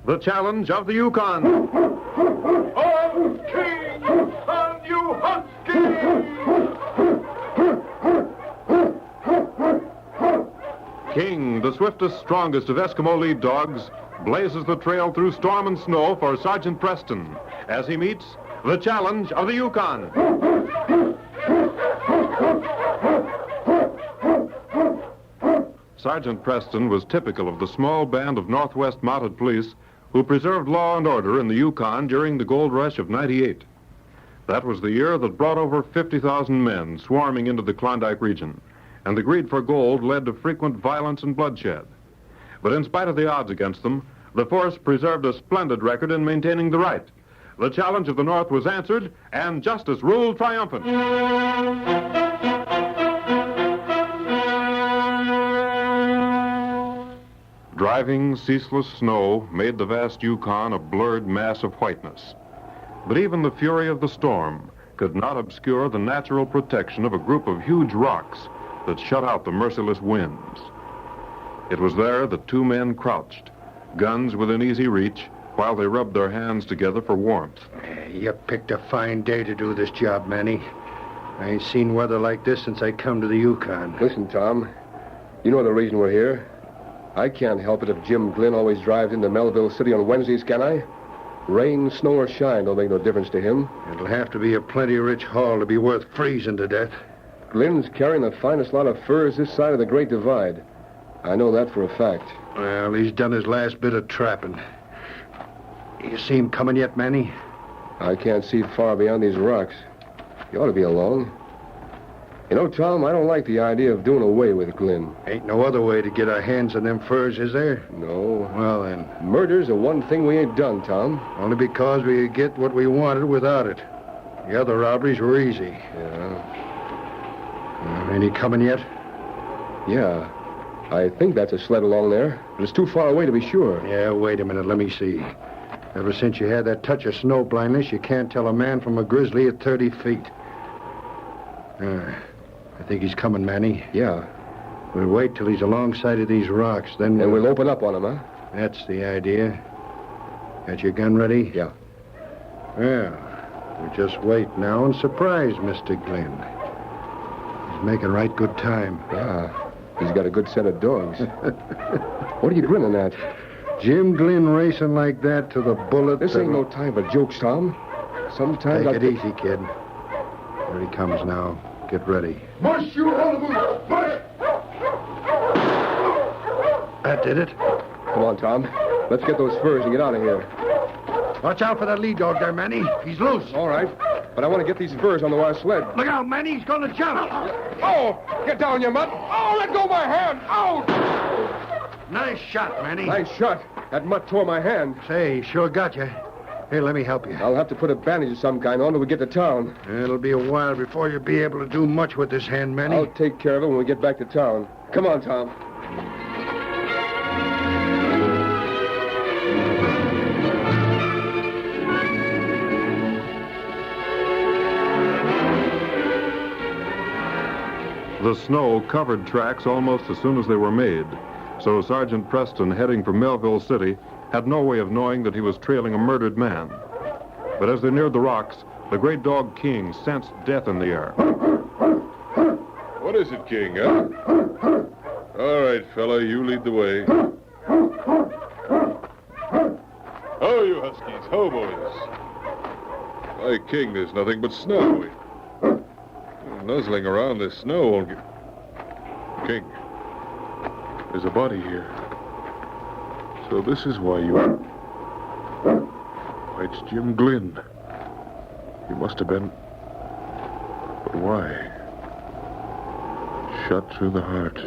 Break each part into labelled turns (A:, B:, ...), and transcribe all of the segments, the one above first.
A: the challenge of the Yukon.
B: I'm king, and you husky!
A: King, the swiftest, strongest of Eskimo lead dogs, blazes the trail through storm and snow for Sergeant Preston as he meets the challenge of the Yukon. Sergeant Preston was typical of the small band of Northwest Mounted Police who preserved law and order in the Yukon during the gold rush of '98. That was the year that brought over 50,000 men swarming into the Klondike region, and the greed for gold led to frequent violence and bloodshed. But in spite of the odds against them, the force preserved a splendid record in maintaining the right. The challenge of the North was answered, and justice ruled triumphant. Driving, ceaseless snow made the vast Yukon a blurred mass of whiteness. But even the fury of the storm could not obscure the natural protection of a group of huge rocks that shut out the merciless winds. It was there that two men crouched, guns within easy reach, while they rubbed their hands together for warmth.
C: You picked a fine day to do this job, Manny. I ain't seen weather like this since I come to the Yukon.
D: Listen, Tom, you know the reason we're here. I can't help it if Jim Glynn always drives into Melville City on Wednesdays, can I? Rain, snow, or shine don't make no difference to him.
C: It'll have to be a plenty rich haul to be worth freezing to death.
D: Glynn's carrying the finest lot of furs this side of the Great Divide. I know that for a fact.
C: Well, he's done his last bit of trapping. You see him coming yet, Manny?
D: I can't see far beyond these rocks. You ought to be along. You know, Tom, I don't like the idea of doing away with Glynn.
C: Ain't no other way to get our hands on them furs, is there?
D: No.
C: Well, then.
D: Murder's the one thing we ain't done, Tom.
C: Only because we get what we wanted without it. The other robberies were easy.
D: Yeah.
C: Ain't he coming yet?
D: Yeah. I think that's a sled along there, but it's too far away to be sure.
C: Yeah, wait a minute. Let me see. Ever since you had that touch of snow blindness, you can't tell a man from a grizzly at 30 feet. I think he's coming, Manny.
D: Yeah.
C: We'll wait till he's alongside of these rocks, then...
D: And we'll open up on him, huh?
C: That's the idea. Got your gun ready?
D: Yeah.
C: Well, we just wait now and surprise Mr. Glynn. He's making right good time.
D: Yeah. He's got a good set of dogs. What are you grinning at?
C: Jim Glynn racing like that to the bullet...
D: This ain't no time for jokes, Tom. Sometimes
C: Take it easy, kid. Here he comes now. Get ready.
B: Mush, you hullabaloo! Mush!
C: That did it.
D: Come on, Tom. Let's get those furs and get out of here.
C: Watch out for that lead dog there, Manny. He's loose.
D: All right. But I want to get these furs on the wire sled.
C: Look out, Manny. He's going to jump.
D: Oh! Get down, you mutt! Oh, let go of my hand! Ouch!
C: Nice shot, Manny.
D: Nice shot. That mutt tore my hand.
C: Say, he sure got you. Here, let me help you.
D: I'll have to put a bandage of some kind on till we get to town.
C: It'll be a while before you'll be able to do much with this hand, Manny.
D: I'll take care of it when we get back to town. Come on, Tom.
A: The snow covered tracks almost as soon as they were made, so Sergeant Preston, heading for Melville City, had no way of knowing that he was trailing a murdered man. But as they neared the rocks, the great dog King sensed death in the air.
B: What is it, King, huh? All right, fella, you lead the way. Oh, you huskies. Ho, boys. Why, King, there's nothing but snow. Nuzzling around this snow won't get... King, there's a body here. So this is why you... Why, it's Jim Glynn. He must have been... But why? Shot through the heart.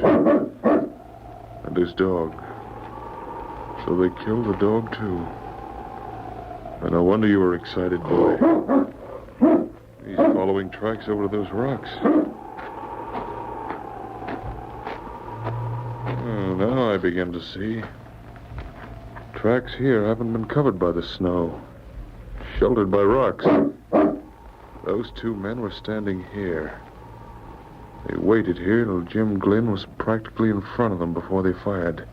B: And his dog. So they killed the dog, too. And no wonder you were excited, boy. He's following tracks over to those rocks. Oh, now I begin to see. Tracks here haven't been covered by the snow. Sheltered by rocks. Those two men were standing here. They waited here till Jim Glynn was practically in front of them before they fired.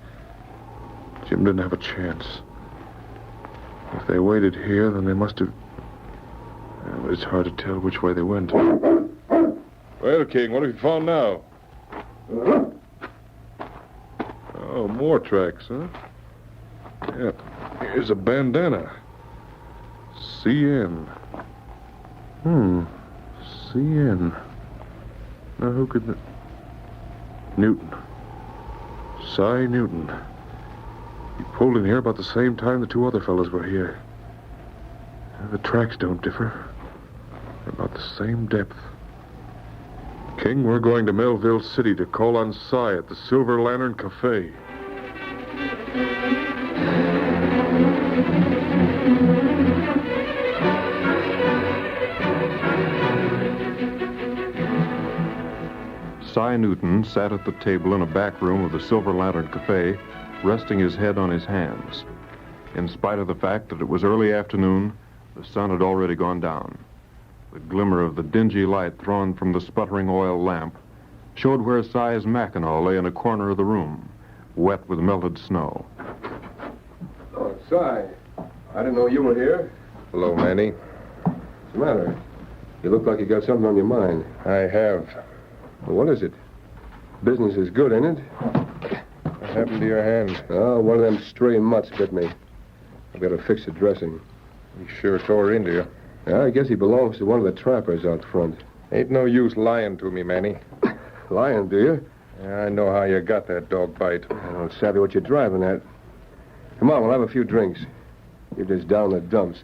B: Jim didn't have a chance. If they waited here, then they must have... But it's hard to tell which way they went. Well, King, what have you found now? Oh, more tracks, huh? Yep. Here's a bandana. CN. CN. Now, who could... Newton. Cy Newton. He pulled in here about the same time the two other fellows were here. The tracks don't differ. They're about the same depth. King, we're going to Melville City to call on Cy at the Silver Lantern Cafe.
A: Cy Newton sat at the table in a back room of the Silver Lantern Cafe, resting his head on his hands. In spite of the fact that it was early afternoon, the sun had already gone down. The glimmer of the dingy light thrown from the sputtering oil lamp showed where Cy's Mackinaw lay in a corner of the room, wet with melted snow.
D: Oh, Cy. I didn't know you were here.
B: Hello, Manny.
D: What's the matter? You look like you got something on your mind.
B: I have.
D: Well, what is it? Business is good, ain't it?
B: What happened to your hand?
D: Oh, one of them stray mutts bit me. I've got to fix the dressing.
B: He sure tore into you.
D: Yeah, I guess he belongs to one of the trappers out front.
B: Ain't no use lying to me, Manny.
D: Lying, do you?
B: Yeah, I know how you got that dog bite.
D: I don't savvy what you're driving at. Come on, we'll have a few drinks. You're just down the dumps.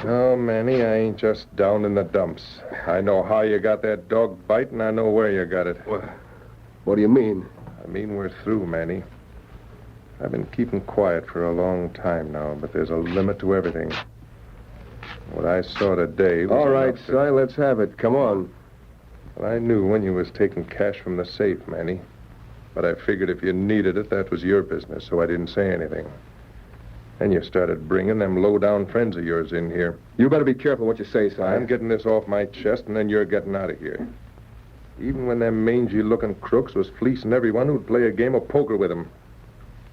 B: Oh, Manny, I ain't just down in the dumps. I know how you got that dog bite, and I know where you got it.
D: What do you mean?
B: I mean we're through, Manny. I've been keeping quiet for a long time now, but there's a limit to everything. What I saw today was...
D: All right,
B: enough to-
D: Cy, let's have it. Come on.
B: Well, I knew when you was taking cash from the safe, Manny. But I figured if you needed it, that was your business, so I didn't say anything. Then you started bringing them low-down friends of yours in here.
D: You better be careful what you say, Cy.
B: I'm getting this off my chest, and then you're getting out of here. Even when them mangy-looking crooks was fleecing everyone who'd play a game of poker with them.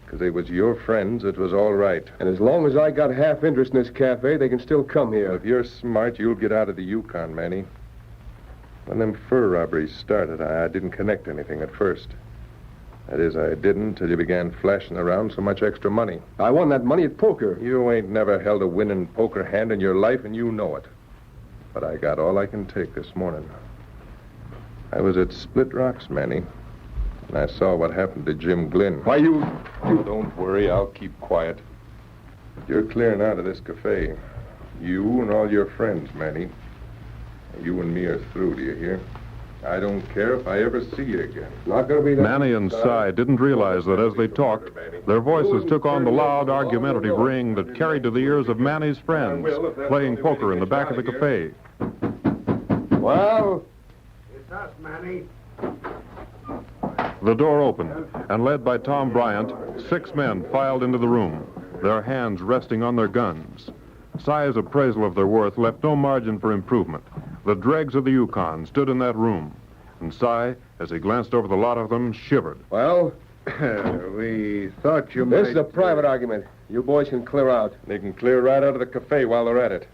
B: Because they was your friends, it was all right.
D: And as long as I got half interest in this cafe, they can still come here.
B: If you're smart, you'll get out of the Yukon, Manny. When them fur robberies started, I didn't connect anything at first. That is, I didn't till you began flashing around so much extra money.
D: I won that money at poker.
B: You ain't never held a winning poker hand in your life, and you know it. But I got all I can take this morning. I was at Split Rocks, Manny, and I saw what happened to Jim Glynn.
D: Why, you...
B: Oh, don't worry, I'll keep quiet. You're clearing out of this cafe. You and all your friends, Manny. You and me are through, do you hear? I don't care if I ever see you again.
D: Not gonna be that...
A: Manny and Cy didn't realize that as they talked, their voices took on the loud, argumentative ring that carried to the ears of Manny's friends, playing poker in the back of the cafe.
D: Well...
C: It's us, Manny.
A: The door opened, and led by Tom Bryant, 6 men filed into the room, their hands resting on their guns. Cy's appraisal of their worth left no margin for improvement. The dregs of the Yukon stood in that room, and Cy, as he glanced over the lot of them, shivered.
D: Well,
C: We thought you might...
D: this is a private argument. You boys can clear out.
B: They can clear right out of the cafe while they're at it.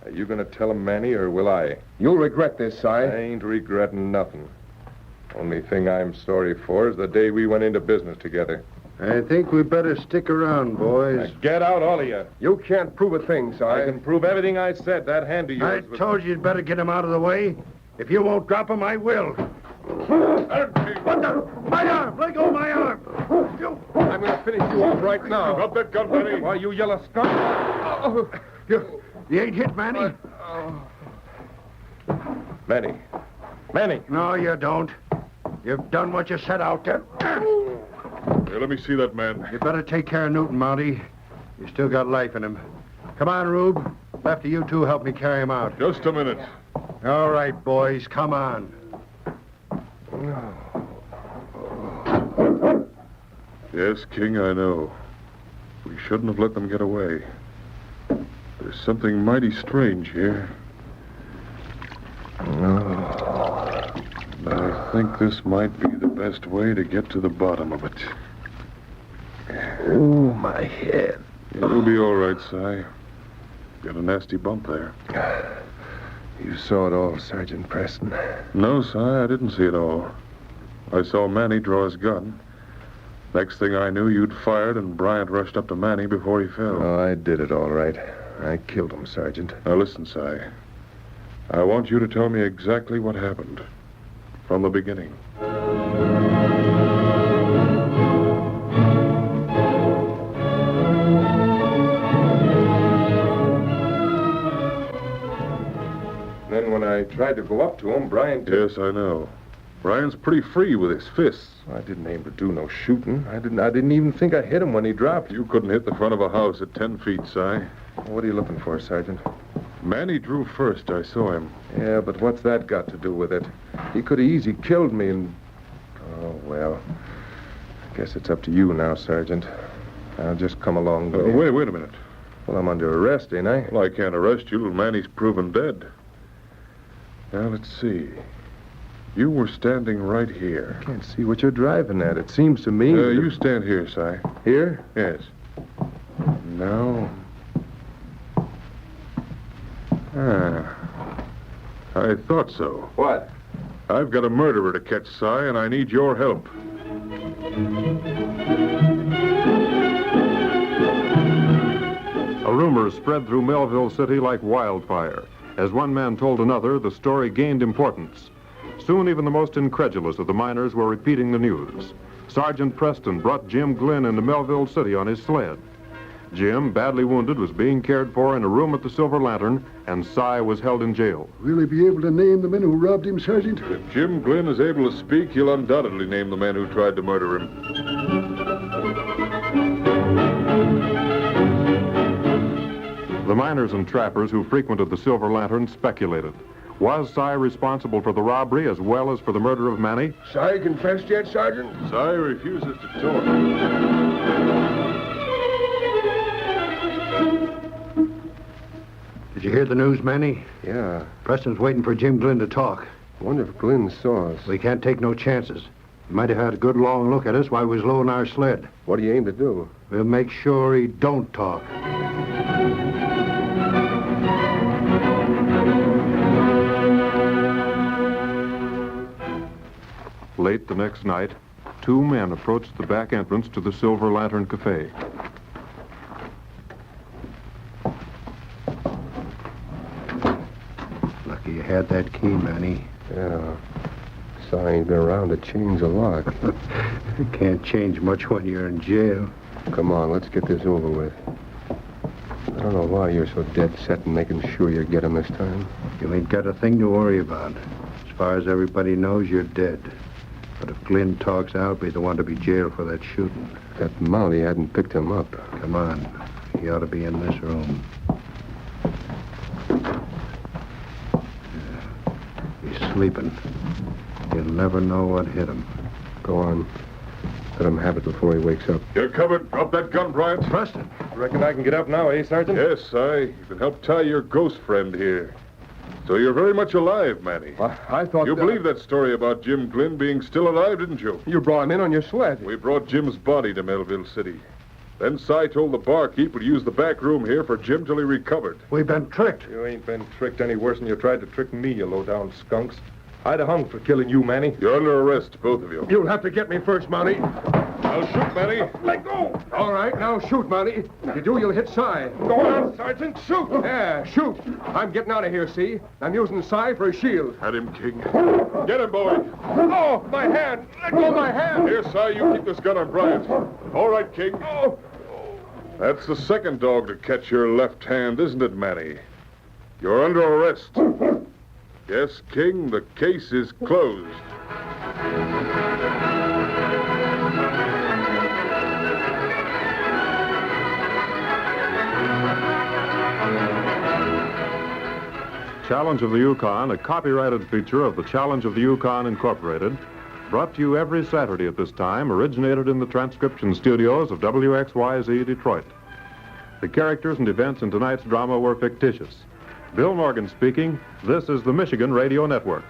B: Are you going to tell them, Manny, or will I?
D: You'll regret this, Cy.
B: I ain't regretting nothing. Only thing I'm sorry for is the day we went into business together.
C: I think we better stick around, boys.
B: Now get out, all of you.
D: You can't prove a thing, Cy.
B: I can prove everything I said. That hand of
C: I
B: yours was...
C: told you you'd better get him out of the way. If you won't drop him, I will. What the? My arm! Let go of my arm!
D: I'm going to finish you off right now.
B: Drop that gun, Manny.
D: Why, you yellow skunk.
C: You ain't hit, Manny?
B: Manny. Manny.
C: No, you don't. You've done what you set out to.
B: Here, let me see that man.
C: You better take care of Newton, Mounty. You still got life in him. Come on, Rube. After you two help me carry him out.
B: Just a minute.
C: All right, boys, come on.
B: Yes, King, I know. We shouldn't have let them get away. There's something mighty strange here. But I think this might be the best way to get to the bottom of it.
C: Oh, my head.
B: It'll be all right, Cy. Got a nasty bump there.
D: You saw it all, Sergeant Preston.
B: No, Si, I didn't see it all. I saw Manny draw his gun. Next thing I knew, you'd fired, and Bryant rushed up to Manny before he fell.
D: Oh, I did it all right. I killed him, Sergeant.
B: Now listen, Si. I want you to tell me exactly what happened. From the beginning.
D: Then when I tried to go up to him, Bryant...
B: Yes, I know. Bryant's pretty free with his fists.
D: I didn't aim to do no shooting. I didn't even think I hit him when he dropped.
B: You couldn't hit the front of a house at 10 feet, Si.
D: What are you looking for, Sergeant?
B: Manny drew first. I saw him.
D: Yeah, but what's that got to do with it? He could have easy killed me and... Oh, well. I guess it's up to you now, Sergeant. I'll just come along with you.
B: Wait a minute.
D: Well, I'm under arrest, ain't I?
B: Well, I can't arrest you till Manny's proven dead. Now, let's see. You were standing right here.
D: I can't see what you're driving at. It seems to me...
B: You stand here, Si.
D: Here?
B: Yes. Now... I thought so.
D: What?
B: I've got a murderer to catch, Si, and I need your help.
A: A rumor spread through Melville City like wildfire. As one man told another, the story gained importance. Soon, even the most incredulous of the miners were repeating the news. Sergeant Preston brought Jim Glynn into Melville City on his sled. Jim, badly wounded, was being cared for in a room at the Silver Lantern, and Si was held in jail.
C: Will he be able to name the men who robbed him, Sergeant?
B: If Jim Glynn is able to speak, he'll undoubtedly name the man who tried to murder him.
A: The miners and trappers who frequented the Silver Lantern speculated. Was Si responsible for the robbery as well as for the murder of Manny?
D: Si confessed yet, Sergeant?
B: Si refuses to talk.
C: Did you hear the news, Manny?
D: Yeah.
C: Preston's waiting for Jim Glynn to talk.
D: I wonder if Glynn saw us.
C: We can't take no chances. He might have had a good long look at us while we was loading our sled.
D: What do you aim to do?
C: We'll make sure he don't talk.
A: Late the next night, two men approached the back entrance to the Silver Lantern Cafe.
C: Lucky you had that key, Manny.
D: Yeah. Si ain't been around to change the lock.
C: You can't change much when you're in jail.
D: Come on, let's get this over with. I don't know why you're so dead set in making sure you get him this time.
C: You ain't got a thing to worry about. As far as everybody knows, you're dead. But if Glynn talks, I'll be the one to be jailed for that shooting.
D: That Molly hadn't picked him up.
C: Come on. He ought to be in this room. He's sleeping. He'll never know what hit him.
D: Go on. Let him have it before he wakes up.
B: You're covered. Drop that gun, Bryant.
C: Preston!
D: Reckon I can get up now, eh, Sergeant?
B: Yes, Si. You can help tie your ghost friend here. So you're very much alive, Manny.
D: I thought...
B: You believe that story about Jim Glynn being still alive, didn't you?
D: You brought him in on your sled.
B: We brought Jim's body to Melville City. Then Si told the barkeep to use the back room here for Jim till he recovered.
C: We've been tricked.
D: You ain't been tricked any worse than you tried to trick me, you low-down skunks. I'd have hung for killing you, Manny.
B: You're under arrest, both of you.
D: You'll have to get me first, Manny.
B: I'll shoot, Manny.
D: Let go! All right, now shoot, Manny. If you do, you'll hit Si. Go on, Sergeant, shoot! Yeah, shoot. I'm getting out of here, see? I'm using Si for a shield.
B: Had him, King. Get him, boy.
D: Oh, my hand! Let go of my hand!
B: Here, Si, you keep this gun on Bryant. All right, King.
D: Oh.
B: That's the second dog to catch your left hand, isn't it, Manny? You're under arrest. Yes, King, the case is closed.
A: Challenge of the Yukon, a copyrighted feature of the Challenge of the Yukon Incorporated, brought to you every Saturday at this time, originated in the transcription studios of WXYZ Detroit. The characters and events in tonight's drama were fictitious. Bill Morgan speaking. This is the Michigan Radio Network.